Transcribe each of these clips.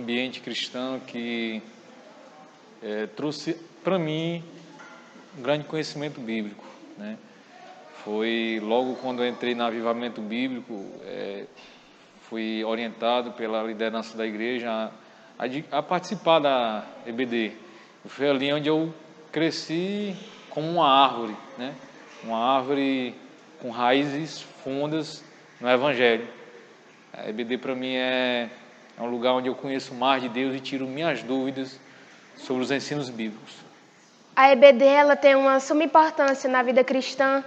ambiente cristão que trouxe para mim um grande conhecimento bíblico, né? Foi logo quando eu entrei no Avivamento Bíblico, fui orientado pela liderança da igreja a participar da EBD. Foi ali onde eu cresci como uma árvore, né? Uma árvore com raízes fundas no Evangelho. A EBD para mim é um lugar onde eu conheço mais de Deus e tiro minhas dúvidas sobre os ensinos bíblicos. A EBD ela tem uma suma importância na vida cristã,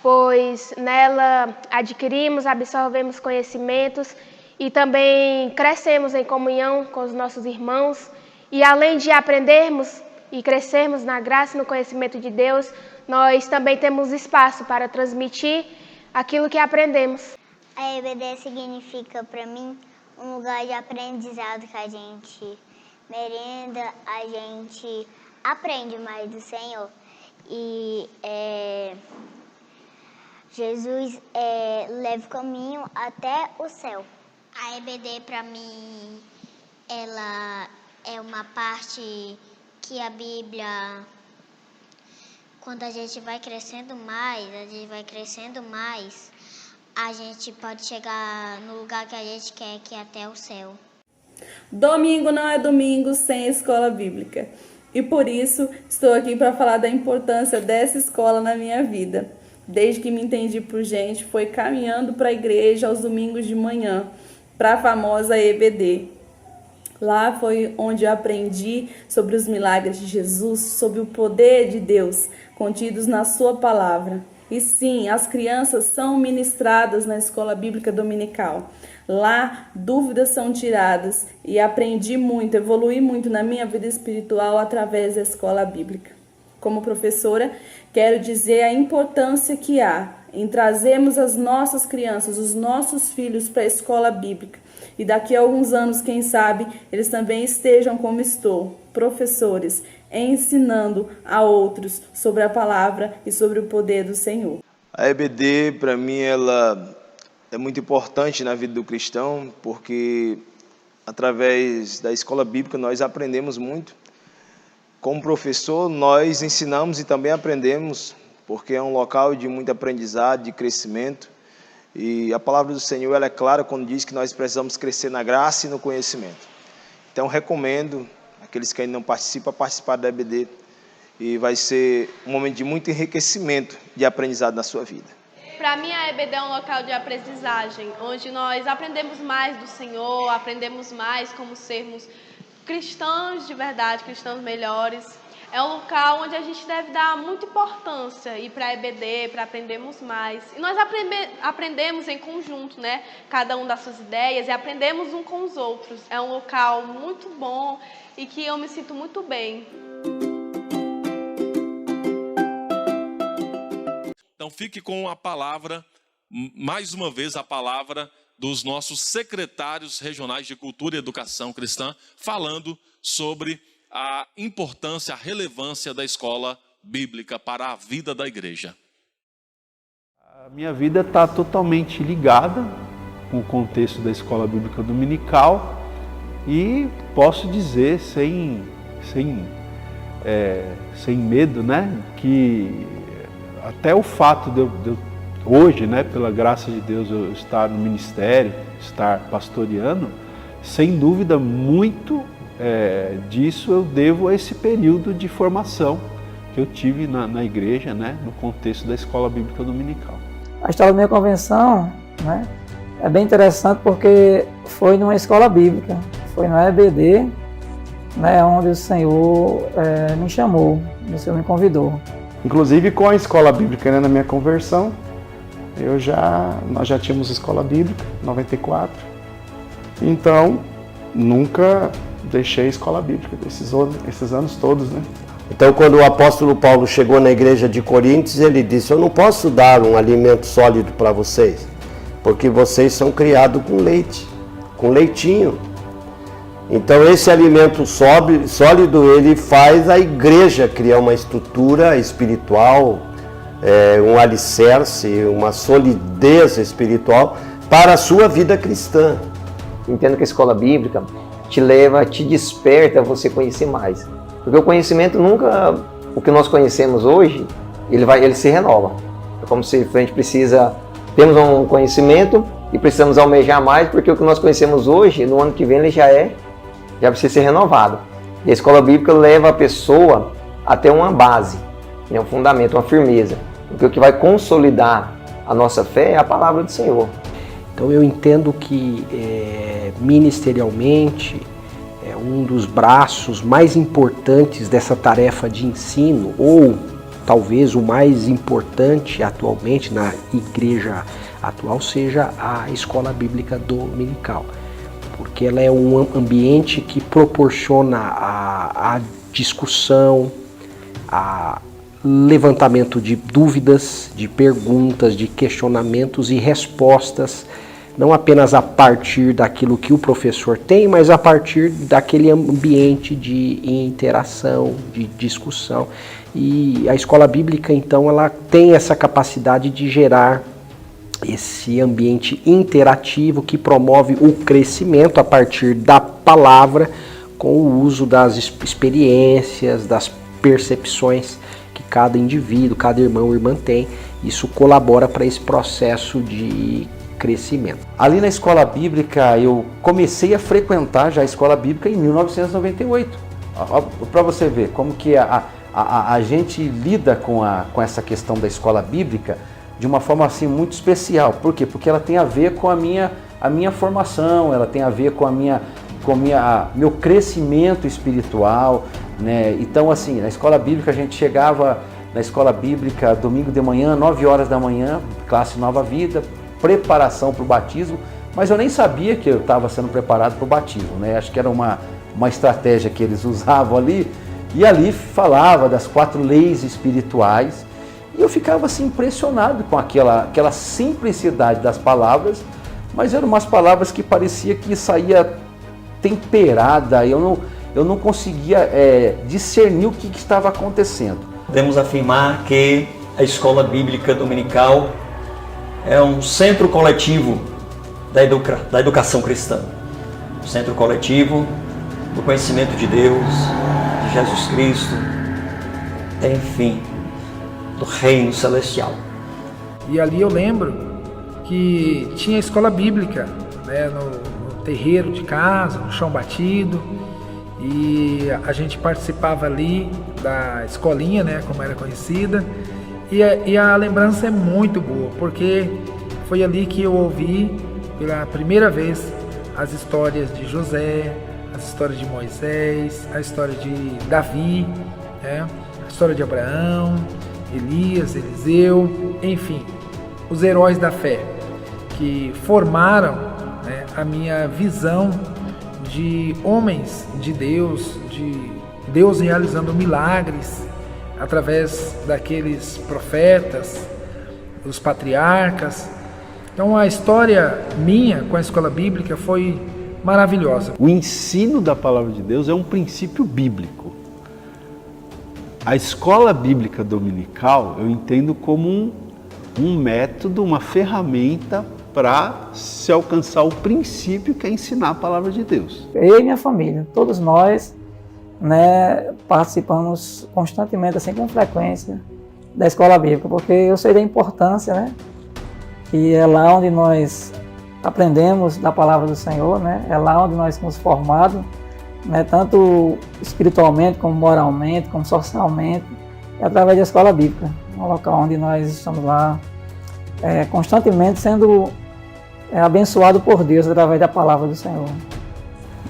pois nela adquirimos, absorvemos conhecimentos e também crescemos em comunhão com os nossos irmãos. E além de aprendermos e crescermos na graça e no conhecimento de Deus, nós também temos espaço para transmitir aquilo que aprendemos. A EBD significa para mim um lugar de aprendizado que a gente merenda, a gente aprende mais do Senhor. E Jesus leva o caminho até o céu. A EBD para mim, ela é uma parte que a Bíblia, quando a gente vai crescendo mais, a gente pode chegar no lugar que a gente quer, que é até o céu. Domingo não é domingo sem escola bíblica. E por isso estou aqui para falar da importância dessa escola na minha vida. Desde que me entendi por gente, foi caminhando para a igreja aos domingos de manhã, para a famosa EBD. Lá foi onde eu aprendi sobre os milagres de Jesus, sobre o poder de Deus contidos na sua palavra. E sim, as crianças são ministradas na escola bíblica dominical. Lá, dúvidas são tiradas e aprendi muito, evolui muito na minha vida espiritual através da escola bíblica. Como professora, quero dizer a importância que há em trazermos as nossas crianças, os nossos filhos para a escola bíblica. E daqui a alguns anos, quem sabe, eles também estejam como estou, professores, ensinando a outros sobre a palavra e sobre o poder do Senhor. A EBD, para mim, ela é muito importante na vida do cristão, porque através da escola bíblica nós aprendemos muito. Como professor, nós ensinamos e também aprendemos, porque é um local de muito aprendizado, de crescimento. E a palavra do Senhor ela é clara quando diz que nós precisamos crescer na graça e no conhecimento. Então, recomendo aqueles que ainda não participam, a participar da EBD. E vai ser um momento de muito enriquecimento de aprendizado na sua vida. Para mim, a EBD é um local de aprendizagem, onde nós aprendemos mais do Senhor, aprendemos mais como sermos cristãos de verdade, cristãos melhores. É um local onde a gente deve dar muita importância, ir para a EBD, para aprendermos mais. E nós aprendemos em conjunto, né? Cada um das suas ideias e aprendemos um com os outros. É um local muito bom e que eu me sinto muito bem. Então fique com a palavra, mais uma vez a palavra dos nossos secretários regionais de Cultura e Educação Cristã, falando sobre a importância, a relevância da escola bíblica para a vida da igreja. A minha vida está totalmente ligada com o contexto da escola bíblica dominical e posso dizer sem medo, né, que até o fato de eu hoje, né, pela graça de Deus, eu estar no ministério, estar pastoreando, sem dúvida muito disso eu devo a esse período de formação que eu tive na igreja, né, no contexto da escola bíblica dominical. A história da minha convenção, né, é bem interessante porque foi numa escola bíblica, foi no EBD, né, onde o Senhor me chamou, o Senhor me convidou. Inclusive com a escola bíblica, né, na minha conversão, nós já tínhamos escola bíblica, 94, então nunca deixei a escola bíblica esses anos todos, né? Então, quando o apóstolo Paulo chegou na igreja de Coríntios, ele disse: eu não posso dar um alimento sólido para vocês, porque vocês são criados com leite, com leitinho. Então, esse alimento sólido, ele faz a igreja criar uma estrutura espiritual, um alicerce, uma solidez espiritual para a sua vida cristã. Entendo que a escola bíblica te leva, te desperta a você conhecer mais. Porque o conhecimento nunca, o que nós conhecemos hoje, ele se renova. É como se a gente temos um conhecimento e precisamos almejar mais, porque o que nós conhecemos hoje, no ano que vem, ele já precisa ser renovado. E a escola bíblica leva a pessoa a ter uma base, um fundamento, uma firmeza. Porque o que vai consolidar a nossa fé é a palavra do Senhor. Então eu entendo que ministerialmente um dos braços mais importantes dessa tarefa de ensino, ou talvez o mais importante atualmente na igreja atual, seja a escola bíblica dominical, porque ela é um ambiente que proporciona a discussão, a levantamento de dúvidas, de perguntas, de questionamentos e respostas, não apenas a partir daquilo que o professor tem, mas a partir daquele ambiente de interação, de discussão. E a escola bíblica, então, ela tem essa capacidade de gerar esse ambiente interativo que promove o crescimento a partir da palavra, com o uso das experiências, das percepções que cada indivíduo, cada irmão ou irmã tem. Isso colabora para esse processo de crescimento. Ali na escola bíblica, eu comecei a frequentar já a escola bíblica em 1998. Para você ver como que a gente lida com essa questão da escola bíblica de uma forma assim muito especial. Por quê? Porque ela tem a ver com a minha formação, ela tem a ver com meu crescimento espiritual, né? Então, assim, na escola bíblica a gente chegava na escola bíblica domingo de manhã, 9 horas da manhã, classe Nova Vida, preparação para o batismo, mas eu nem sabia que eu estava sendo preparado para o batismo, né? Acho que era uma estratégia que eles usavam ali, e ali falava das 4 leis espirituais, e eu ficava assim impressionado com aquela simplicidade das palavras, mas eram umas palavras que parecia que saía temperada, eu não conseguia discernir o que estava acontecendo. Podemos afirmar que a escola bíblica dominical é um centro coletivo da educação cristã, um centro coletivo do conhecimento de Deus, de Jesus Cristo, enfim, do reino celestial. E ali eu lembro que tinha escola bíblica, né, no terreiro de casa, no chão batido, e a gente participava ali da escolinha, né, como era conhecida, e a lembrança é muito boa, porque foi ali que eu ouvi pela primeira vez as histórias de José, as histórias de Moisés, a história de Davi, né, a história de Abraão, Elias, Eliseu, enfim, os heróis da fé que formaram, né, a minha visão de homens de Deus realizando milagres através daqueles profetas, os patriarcas. Então a história minha com a escola bíblica foi maravilhosa. O ensino da palavra de Deus é um princípio bíblico. A escola bíblica dominical eu entendo como um método, uma ferramenta para se alcançar o princípio que é ensinar a palavra de Deus. Eu e minha família, todos nós, né, participamos constantemente, assim, com frequência, da escola bíblica, porque eu sei da importância, né, que é lá onde nós aprendemos da palavra do Senhor, né, é lá onde nós somos formados, né, tanto espiritualmente, como moralmente, como socialmente, é através da escola bíblica, um local onde nós estamos lá constantemente sendo abençoado por Deus através da palavra do Senhor.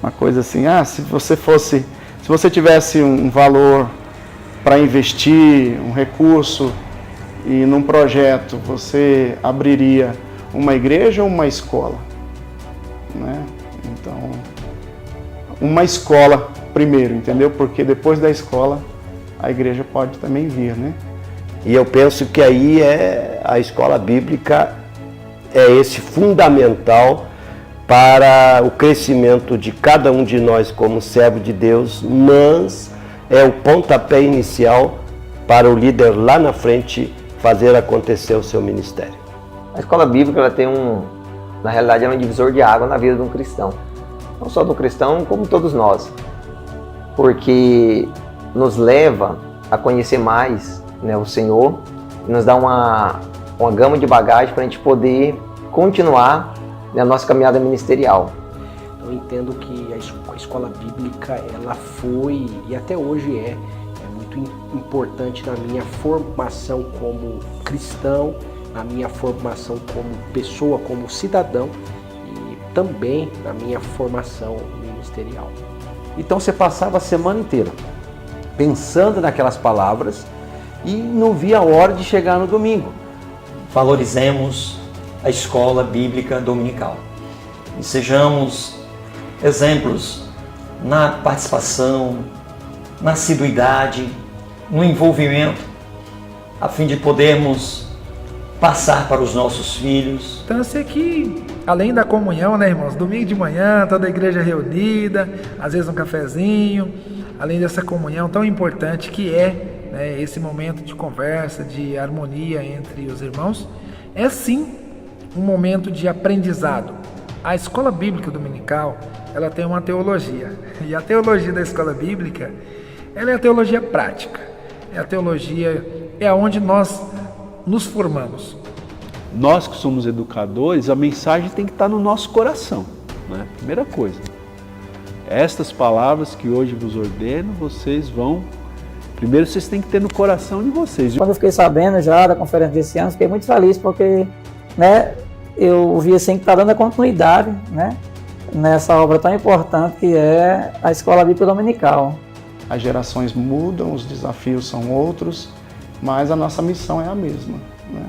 Uma coisa assim, se você tivesse um valor para investir, um recurso, e num projeto você abriria uma igreja ou uma escola, né? Então, uma escola primeiro, entendeu? Porque depois da escola a igreja pode também vir, né? E eu penso que aí a escola bíblica é esse fundamental para o crescimento de cada um de nós como servo de Deus, mas é o pontapé inicial para o líder lá na frente fazer acontecer o seu ministério. A escola bíblica ela tem na realidade é um divisor de água na vida de um cristão. não só do cristão, como todos nós, porque nos leva a conhecer mais, né, o Senhor, e nos dá uma gama de bagagem para a gente poder continuar, né, a nossa caminhada ministerial. Eu entendo que a escola bíblica, ela foi e até hoje é muito importante na minha formação como cristão, na minha formação como pessoa, como cidadão e também na minha formação ministerial. Então você passava a semana inteira pensando naquelas palavras e não via a hora de chegar no domingo. Valorizemos a escola bíblica dominical e sejamos exemplos na participação, na assiduidade, no envolvimento, a fim de podermos passar para os nossos filhos. Então eu sei que, além da comunhão, né, irmãos, domingo de manhã, toda a igreja reunida, às vezes um cafezinho, além dessa comunhão tão importante que é, né, esse momento de conversa, de harmonia entre os irmãos, é sim um momento de aprendizado. A escola bíblica dominical, ela tem uma teologia, e a teologia da escola bíblica, ela é a teologia prática, é onde nós nos formamos. Nós que somos educadores, a mensagem tem que estar no nosso coração, né? Primeira coisa. Estas palavras que hoje vos ordeno, primeiro vocês têm que ter no coração de vocês. Quando eu fiquei sabendo já da conferência desse ano, fiquei muito feliz porque, né, eu vi assim que está dando a continuidade, né, nessa obra tão importante que é a Escola Bíblica Dominical. As gerações mudam, os desafios são outros, mas a nossa missão é a mesma, né?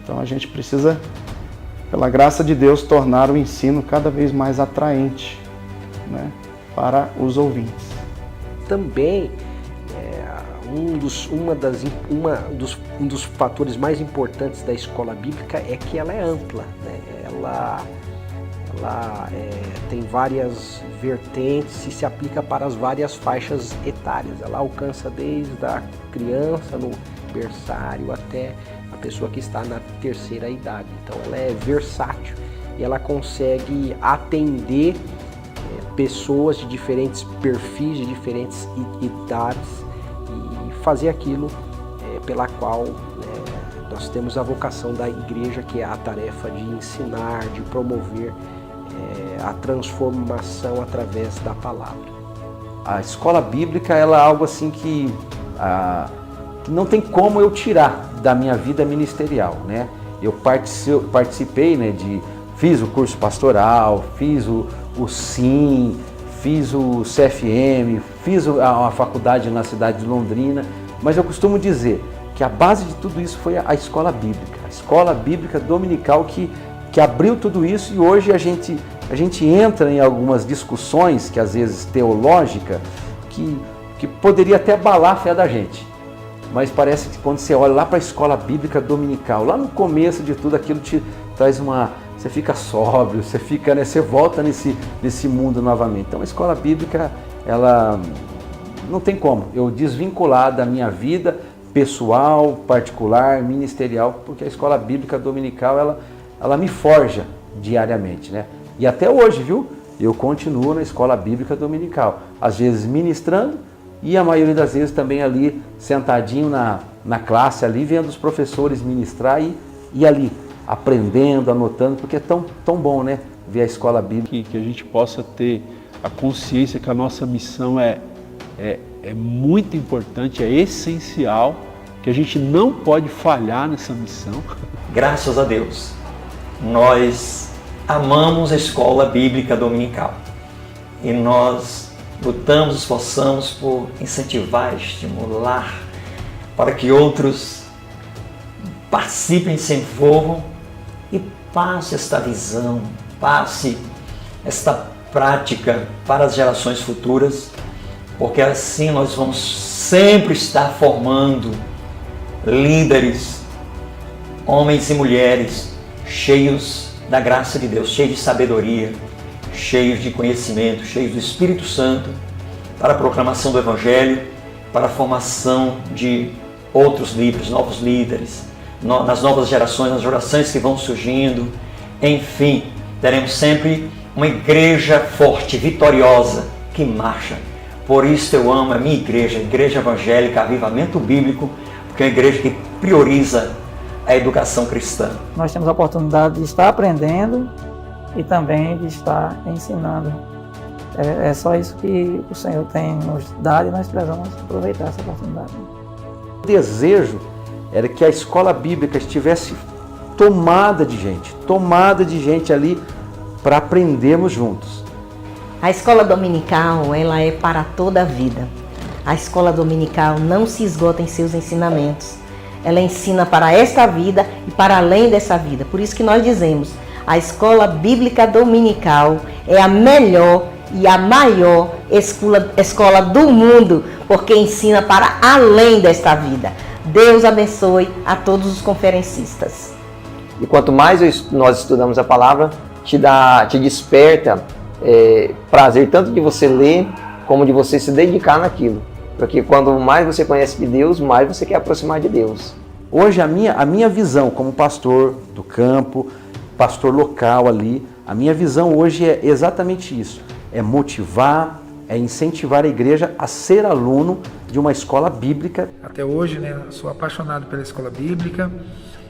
Então a gente precisa, pela graça de Deus, tornar o ensino cada vez mais atraente, né, para os ouvintes. Também um dos fatores mais importantes da escola bíblica é que ela é ampla, né? Ela tem várias vertentes e se aplica para as várias faixas etárias. Ela alcança desde a criança no berçário até a pessoa que está na terceira idade. Então ela é versátil e ela consegue atender pessoas de diferentes perfis, de diferentes idades e fazer aquilo pela qual nós temos a vocação da igreja, que é a tarefa de ensinar, de promover a transformação através da palavra. A escola bíblica ela é algo assim que não tem como eu tirar da minha vida ministerial, né? Eu participei, né, fiz o curso pastoral, fiz o SIM, fiz o CFM, fiz a faculdade na cidade de Londrina, mas eu costumo dizer que a base de tudo isso foi a escola bíblica dominical que abriu tudo isso, e hoje a gente entra em algumas discussões, que às vezes teológica, que poderia até abalar a fé da gente. Mas parece que quando você olha lá para a escola bíblica dominical, lá no começo de tudo, aquilo te traz você fica sóbrio, você fica, né, você volta nesse mundo novamente. Então a escola bíblica, ela não tem como eu desvincular da minha vida pessoal, particular, ministerial, porque a escola bíblica dominical, ela me forja diariamente, né? E até hoje, viu? Eu continuo na escola bíblica dominical, às vezes ministrando e a maioria das vezes também ali sentadinho na classe ali, vendo os professores ministrar e ali aprendendo, anotando, porque é tão bom, né? Ver a escola bíblica. Que a gente possa ter a consciência que a nossa missão é muito importante, é essencial, que a gente não pode falhar nessa missão. Graças a Deus, nós amamos a escola bíblica dominical e nós lutamos, esforçamos por incentivar, estimular, para que outros participem, se envolvam e passe esta visão, passe esta prática para as gerações futuras, porque assim nós vamos sempre estar formando líderes, homens e mulheres cheios da graça de Deus, cheios de sabedoria, cheios de conhecimento, cheios do Espírito Santo, para a proclamação do Evangelho, para a formação de outros líderes, novos líderes, nas novas gerações, nas gerações que vão surgindo. Enfim, teremos sempre uma igreja forte, vitoriosa, que marcha. Por isso eu amo a minha igreja, a Igreja Evangélica Avivamento Bíblico, porque é uma igreja que prioriza a educação cristã. Nós temos a oportunidade de estar aprendendo e também de estar ensinando. É só isso que o Senhor tem nos dado e nós precisamos aproveitar essa oportunidade. O desejo era que a escola bíblica estivesse tomada de gente ali para aprendermos juntos. A escola dominical, ela é para toda a vida. A escola dominical não se esgota em seus ensinamentos. Ela ensina para esta vida e para além dessa vida. Por isso que nós dizemos, a escola bíblica dominical é a melhor e a maior escola do mundo, porque ensina para além desta vida. Deus abençoe a todos os conferencistas. E quanto mais nós estudamos a palavra, te desperta prazer tanto de você ler, como de você se dedicar naquilo. Porque quando mais você conhece de Deus, mais você quer aproximar de Deus. Hoje a minha visão como pastor do campo, pastor local ali, a minha visão hoje é exatamente isso. É motivar, é incentivar a igreja a ser aluno de uma escola bíblica. Até hoje, né, sou apaixonado pela escola bíblica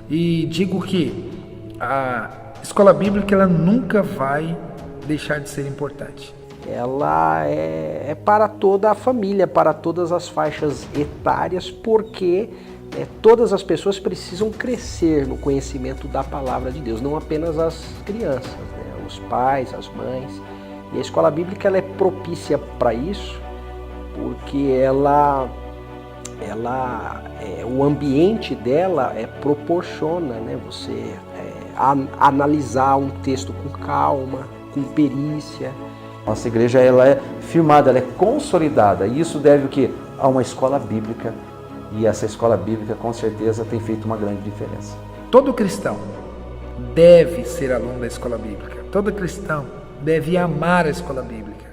e digo que a escola bíblica ela nunca vai deixar de ser importante. Ela é para toda a família, para todas as faixas etárias, porque todas as pessoas precisam crescer no conhecimento da palavra de Deus, não apenas as crianças, né? Os pais, as mães. E a escola bíblica ela é propícia para isso, porque o ambiente dela proporciona, né, você analisar um texto com calma, com perícia. Nossa igreja ela é firmada, ela é consolidada. E isso deve o quê? A uma escola bíblica. E essa escola bíblica com certeza tem feito uma grande diferença. Todo cristão deve ser aluno da escola bíblica. Todo cristão deve amar a escola bíblica.